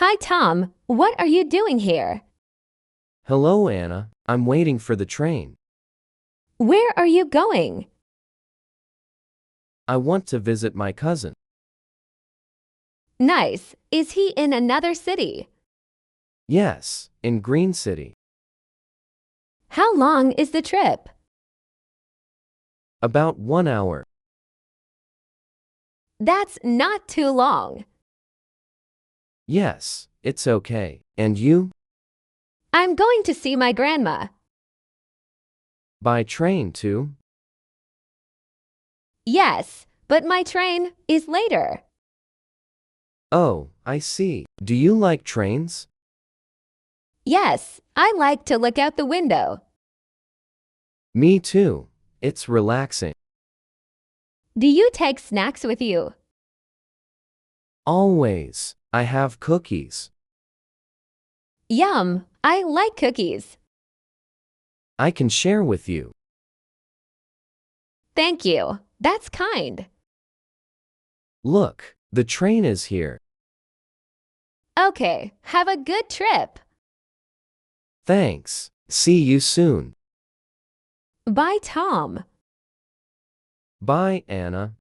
Hi, Tom. What are you doing here? Hello, Anna. I'm waiting for the train. Where are you going? I want to visit my cousin. Nice. Is he in another city? Yes, in Green City. How long is the trip? About 1 hour. That's not too long. Yes, it's okay. And you? I'm going to see my grandma. By train too? Yes, but my train is later. Oh, I see. Do you like trains? Yes, I like to look out the window. Me too. It's relaxing. Do you take snacks with you? Always. I have cookies. Yum, I like cookies. I can share with you. Thank you. That's kind. Look, the train is here. Okay, have a good trip. Thanks. See you soon. Bye, Tom. Bye, Anna.